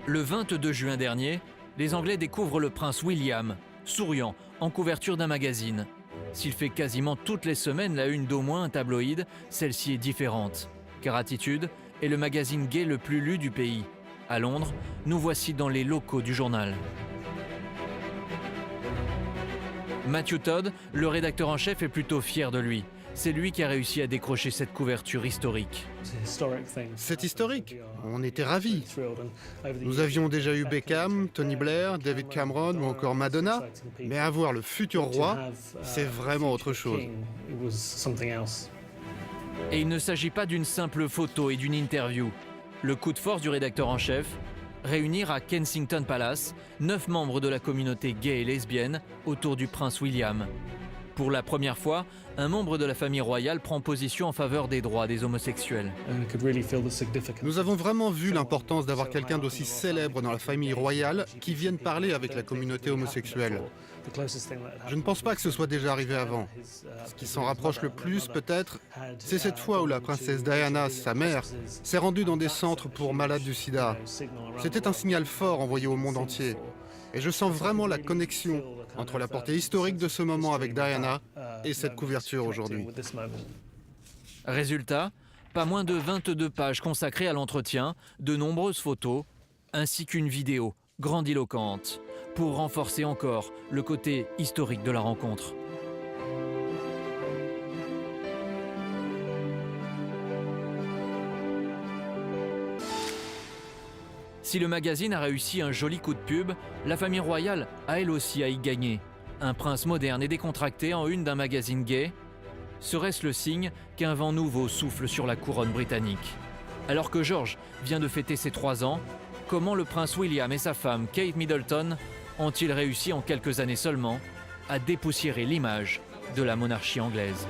Le 22 juin dernier, les Anglais découvrent le prince William, souriant, en couverture d'un magazine. S'il fait quasiment toutes les semaines la une d'au moins un tabloïd, celle-ci est différente. Car Attitude est le magazine gay le plus lu du pays. À Londres, nous voici dans les locaux du journal. Matthew Todd, le rédacteur en chef, est plutôt fier de lui. C'est lui qui a réussi à décrocher cette couverture historique. C'est historique. On était ravis. Nous avions déjà eu Beckham, Tony Blair, David Cameron ou encore Madonna. Mais avoir le futur roi, c'est vraiment autre chose. Et il ne s'agit pas d'une simple photo et d'une interview. Le coup de force du rédacteur en chef, réunir à Kensington Palace 9 membres de la communauté gay et lesbienne autour du prince William. Pour la première fois, un membre de la famille royale prend position en faveur des droits des homosexuels. Nous avons vraiment vu l'importance d'avoir quelqu'un d'aussi célèbre dans la famille royale qui vienne parler avec la communauté homosexuelle. Je ne pense pas que ce soit déjà arrivé avant. Ce qui s'en rapproche le plus, peut-être, c'est cette fois où la princesse Diana, sa mère, s'est rendue dans des centres pour malades du sida. C'était un signal fort envoyé au monde entier. Et je sens vraiment la connexion entre la portée historique de ce moment avec Diana et cette couverture aujourd'hui. Résultat, pas moins de 22 pages consacrées à l'entretien, de nombreuses photos, ainsi qu'une vidéo grandiloquente, pour renforcer encore le côté historique de la rencontre. Si le magazine a réussi un joli coup de pub, la famille royale a elle aussi à y gagner. Un prince moderne et décontracté en une d'un magazine gay, serait-ce le signe qu'un vent nouveau souffle sur la couronne britannique? Alors que George vient de fêter ses 3 ans, comment le prince William et sa femme Kate Middleton ont-ils réussi en quelques années seulement à dépoussiérer l'image de la monarchie anglaise?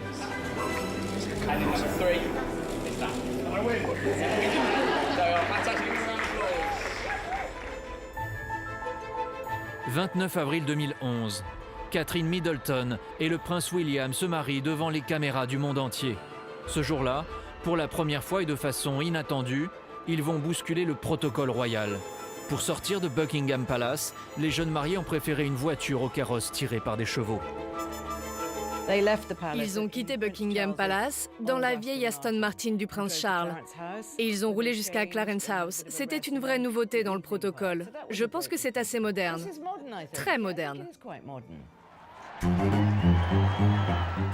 29 avril 2011, Catherine Middleton et le prince William se marient devant les caméras du monde entier. Ce jour-là, pour la première fois et de façon inattendue, ils vont bousculer le protocole royal. Pour sortir de Buckingham Palace, les jeunes mariés ont préféré une voiture au carrosse tirée par des chevaux. Ils ont quitté Buckingham Palace dans la vieille Aston Martin du prince Charles. Et ils ont roulé jusqu'à Clarence House. C'était une vraie nouveauté dans le protocole. Je pense que c'est assez moderne. Très moderne.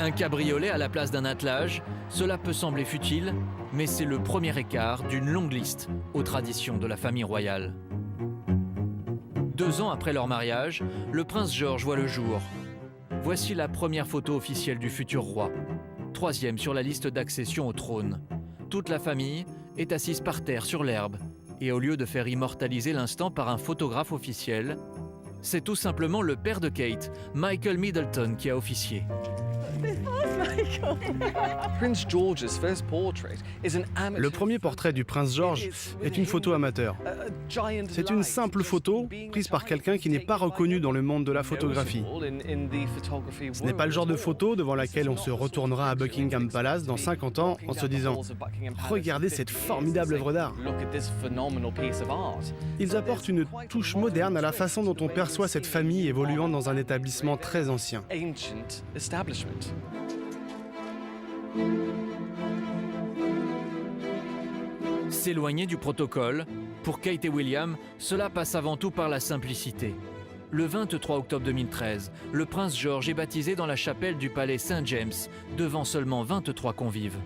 Un cabriolet à la place d'un attelage, cela peut sembler futile, mais c'est le premier écart d'une longue liste aux traditions de la famille royale. 2 ans après leur mariage, le prince George voit le jour. Voici la première photo officielle du futur roi, 3e sur la liste d'accession au trône. Toute la famille est assise par terre sur l'herbe, et au lieu de faire immortaliser l'instant par un photographe officiel, c'est tout simplement le père de Kate, Michael Middleton, qui a officié. Le premier portrait du prince George est une photo amateur. C'est une simple photo prise par quelqu'un qui n'est pas reconnu dans le monde de la photographie. Ce n'est pas le genre de photo devant laquelle on se retournera à Buckingham Palace dans 50 ans en se disant « Regardez cette formidable œuvre d'art ». Ils apportent une touche moderne à la façon dont on perçoit cette famille évoluant dans un établissement très ancien. S'éloigner du protocole, pour Kate et William, cela passe avant tout par la simplicité. Le 23 octobre 2013, le prince George est baptisé dans la chapelle du palais Saint James, devant seulement 23 convives.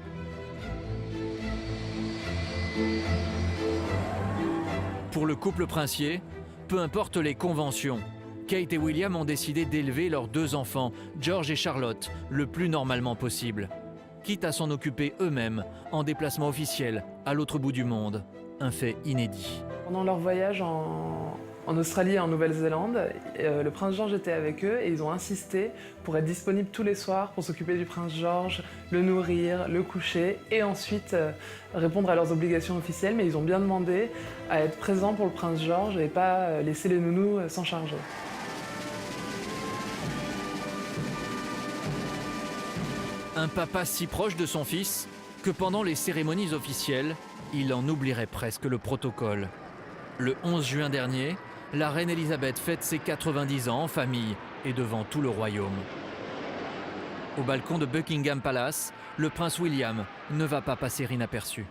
Pour le couple princier, peu importe les conventions, Kate et William ont décidé d'élever leurs 2 enfants, George et Charlotte, le plus normalement possible, quitte à s'en occuper eux-mêmes en déplacement officiel à l'autre bout du monde. Un fait inédit. Pendant leur voyage en Australie et en Nouvelle-Zélande, le prince George était avec eux et ils ont insisté pour être disponibles tous les soirs pour s'occuper du prince George, le nourrir, le coucher et ensuite répondre à leurs obligations officielles. Mais ils ont bien demandé à être présents pour le prince George et pas laisser les nounous s'en charger. Un papa si proche de son fils que pendant les cérémonies officielles, il en oublierait presque le protocole. Le 11 juin dernier, la reine Elisabeth fête ses 90 ans en famille et devant tout le royaume. Au balcon de Buckingham Palace, le prince William ne va pas passer inaperçu.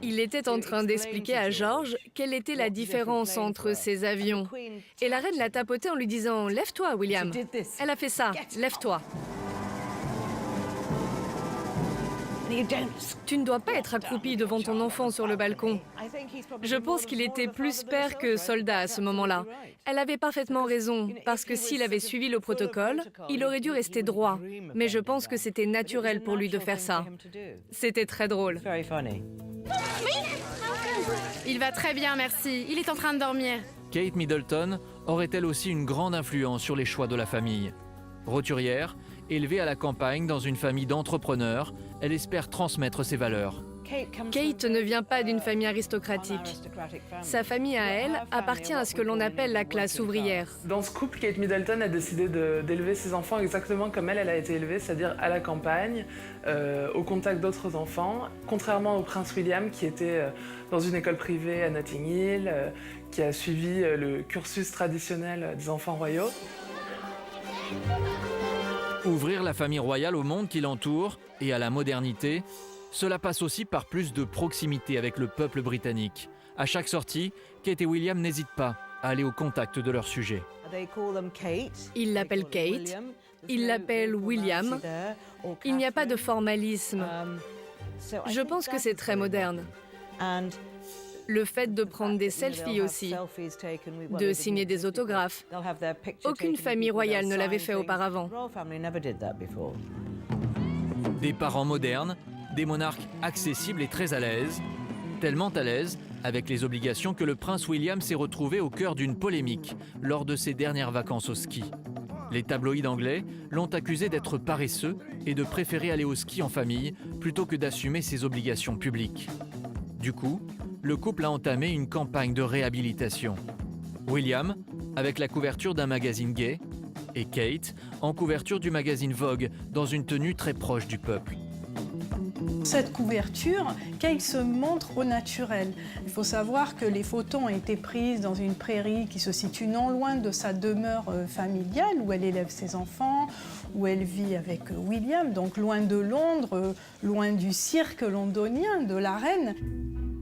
Il était en train d'expliquer à George quelle était la différence entre ces avions. Et la reine l'a tapoté en lui disant « Lève-toi, William ». Elle a fait ça, « Lève-toi ». Tu ne dois pas être accroupi devant ton enfant sur le balcon. Je pense qu'il était plus père que soldat à ce moment-là. Elle avait parfaitement raison, parce que s'il avait suivi le protocole, il aurait dû rester droit. Mais je pense que c'était naturel pour lui de faire ça. C'était très drôle. Il va très bien, merci. Il est en train de dormir. Kate Middleton aurait-elle aussi une grande influence sur les choix de la famille. Roturière, élevée à la campagne dans une famille d'entrepreneurs, elle espère transmettre ses valeurs. Kate ne vient pas d'une famille aristocratique. Sa famille à elle appartient à ce que l'on appelle la classe ouvrière. Dans ce couple, Kate Middleton a décidé d'élever ses enfants exactement comme elle a été élevée, c'est-à-dire à la campagne, au contact d'autres enfants, contrairement au prince William qui était dans une école privée à Notting Hill, qui a suivi le cursus traditionnel des enfants royaux. Ouvrir la famille royale au monde qui l'entoure et à la modernité, cela passe aussi par plus de proximité avec le peuple britannique. À chaque sortie, Kate et William n'hésitent pas à aller au contact de leur sujet. Ils l'appellent Kate, ils l'appellent William. Il n'y a pas de formalisme. Je pense que c'est très moderne. Le fait de prendre des selfies aussi, de signer des autographes. Aucune famille royale ne l'avait fait auparavant. Des parents modernes, des monarques accessibles et très à l'aise. Tellement à l'aise avec les obligations que le prince William s'est retrouvé au cœur d'une polémique lors de ses dernières vacances au ski. Les tabloïds anglais l'ont accusé d'être paresseux et de préférer aller au ski en famille plutôt que d'assumer ses obligations publiques. Du coup, le couple a entamé une campagne de réhabilitation. William, avec la couverture d'un magazine gay, et Kate, en couverture du magazine Vogue, dans une tenue très proche du peuple. Cette couverture, Kate se montre au naturel. Il faut savoir que les photos ont été prises dans une prairie qui se situe non loin de sa demeure familiale, où elle élève ses enfants, où elle vit avec William, donc loin de Londres, loin du cirque londonien, de la reine.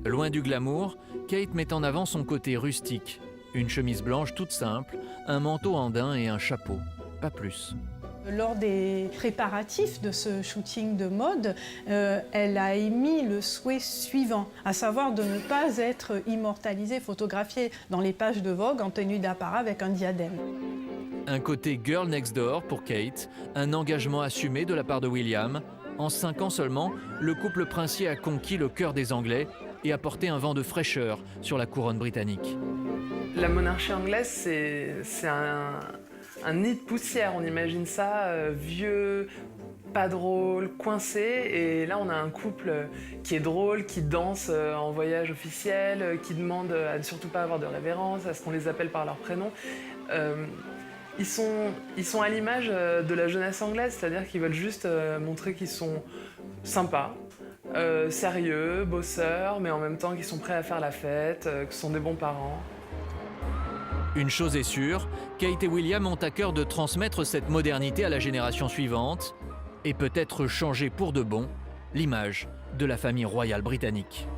Loin du glamour, Kate met en avant son côté rustique. Une chemise blanche toute simple, un manteau en daim et un chapeau. Pas plus. Lors des préparatifs de ce shooting de mode, elle a émis le souhait suivant, à savoir de ne pas être immortalisée, photographiée dans les pages de Vogue en tenue d'apparat avec un diadème. Un côté girl next door pour Kate, un engagement assumé de la part de William. En 5 ans seulement, le couple princier a conquis le cœur des Anglais et apporté un vent de fraîcheur sur la couronne britannique. La monarchie anglaise, c'est un nid de poussière. On imagine ça vieux, pas drôle, coincé. Et là, on a un couple qui est drôle, qui danse en voyage officiel, qui demande à ne surtout pas avoir de révérence, à ce qu'on les appelle par leur prénom. Ils sont à l'image de la jeunesse anglaise, c'est-à-dire qu'ils veulent juste montrer qu'ils sont sympas, sérieux, bosseurs, mais en même temps qu'ils sont prêts à faire la fête, que ce sont des bons parents. Une chose est sûre, Kate et William ont à cœur de transmettre cette modernité à la génération suivante et peut-être changer pour de bon l'image de la famille royale britannique.